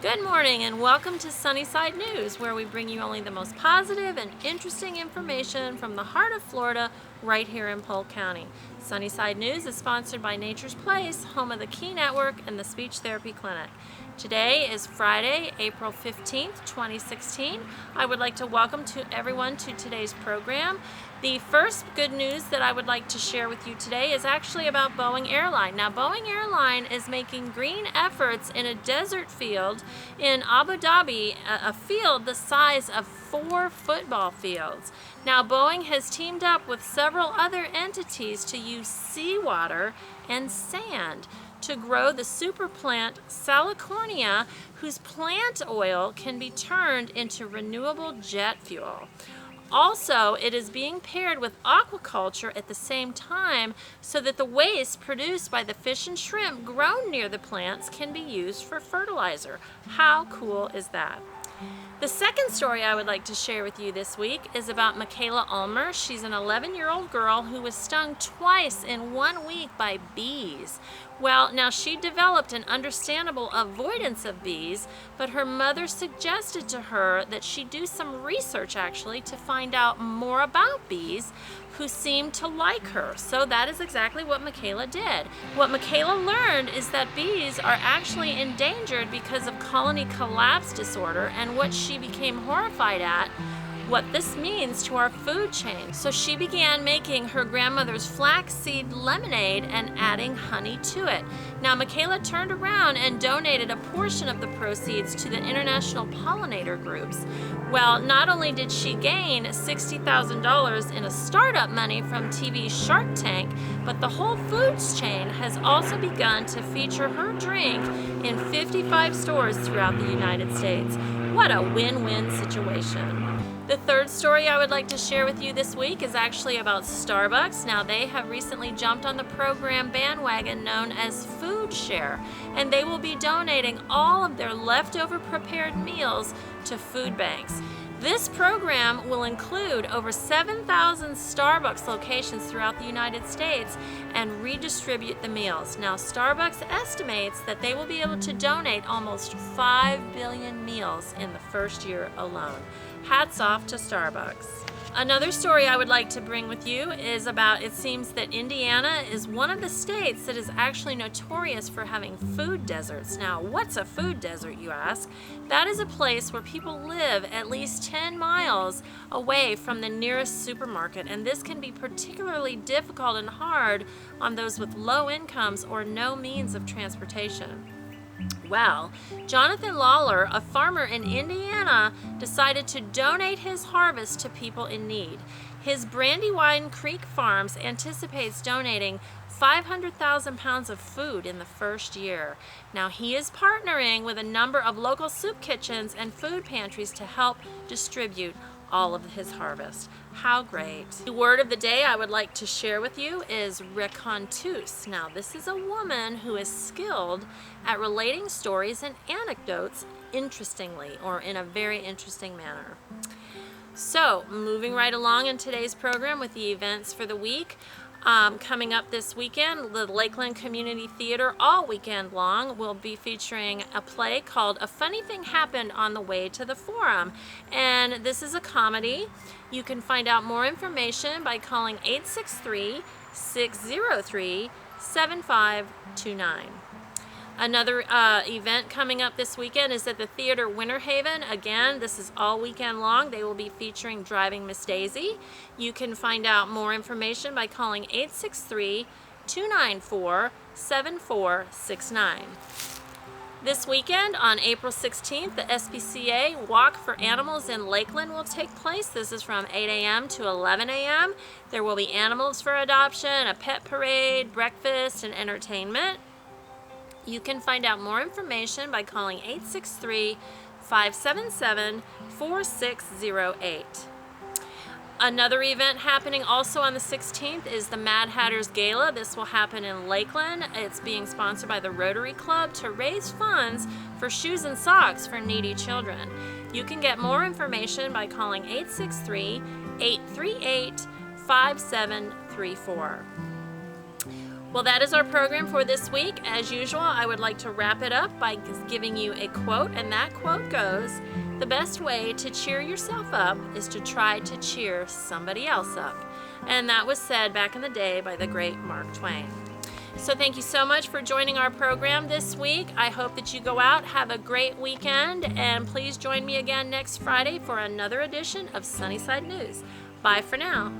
Good morning and welcome to Sunnyside News, where we bring you only the most positive and interesting information from the heart of Florida right here in Polk County. Sunnyside News is sponsored by Nature's Place, home of the Key Network and the Speech Therapy Clinic. Today is Friday, April 15th, 2016. I would like to welcome everyone to today's program. The first good news that I would like to share with you today is actually about Boeing Airline. Now, Boeing Airline is making green efforts in a desert field in Abu Dhabi, a field the size of 4 football fields. Now, Boeing has teamed up with several other entities to use seawater and sand to grow the super plant Salicornia, whose plant oil can be turned into renewable jet fuel. Also, it is being paired with aquaculture at the same time so that the waste produced by the fish and shrimp grown near the plants can be used for fertilizer. How cool is that? The second story I would like to share with you this week is about Michaela Ulmer. She's an 11-year-old girl who was stung twice in 1 week by bees. Well, now she developed an understandable avoidance of bees, but her mother suggested to her that she do some research actually to find out more about bees who seemed to like her. So that is exactly what Michaela did. What Michaela learned is that bees are actually endangered because of colony collapse disorder, and what she became horrified at what this means to our food chain. So she began making her grandmother's flaxseed lemonade and adding honey to it. Now, Michaela turned around and donated a portion of the proceeds to the international pollinator groups. Well, not only did she gain $60,000 in a startup money from TV's Shark Tank, but the Whole Foods chain has also begun to feature her drink in 55 stores throughout the United States. What a win-win situation. The third story I would like to share with you this week is actually about Starbucks. Now, they have recently jumped on the program bandwagon known as Food Share, and they will be donating all of their leftover prepared meals to food banks. This program will include over 7,000 Starbucks locations throughout the United States and redistribute the meals. Now, Starbucks estimates that they will be able to donate almost 5 billion meals in the first year alone. Hats off to Starbucks. Another story I would like to bring with you is about, it seems that Indiana is one of the states that is actually notorious for having food deserts. Now, what's a food desert, you ask? That is a place where people live at least 10 miles away from the nearest supermarket, and this can be particularly difficult and hard on those with low incomes or no means of transportation. Well, Jonathan Lawler, a farmer in Indiana, decided to donate his harvest to people in need. His Brandywine Creek Farms anticipates donating 500,000 pounds of food in the first year. Now, he is partnering with a number of local soup kitchens and food pantries to help distribute all of his harvest. How great. The word of the day I would like to share with you is raconteuse. Now, this is a woman who is skilled at relating stories and anecdotes interestingly, or in a very interesting manner. So, moving right along in today's program with the events for the week. Coming up this weekend, the Lakeland Community Theater all weekend long will be featuring a play called A Funny Thing Happened on the Way to the Forum, and this is a comedy. You can find out more information by calling 863-603-7529. Another event coming up this weekend is at the Theater Winter Haven. Again, this is all weekend long. They will be featuring Driving Miss Daisy. You can find out more information by calling 863-294-7469. This weekend, on April 16th, the SPCA Walk for Animals in Lakeland will take place. This is from 8 a.m. to 11 a.m. There will be animals for adoption, a pet parade, breakfast, and entertainment. You can find out more information by calling 863-577-4608. Another event happening also on the 16th is the Mad Hatter's Gala. This will happen in Lakeland. It's being sponsored by the Rotary Club to raise funds for shoes and socks for needy children. You can get more information by calling 863-838-5734. Well, that is our program for this week. As usual, I would like to wrap it up by giving you a quote, and that quote goes, "The best way to cheer yourself up is to try to cheer somebody else up." And that was said back in the day by the great Mark Twain. So thank you so much for joining our program this week. I hope that you go out, have a great weekend, and please join me again next Friday for another edition of Sunnyside News. Bye for now.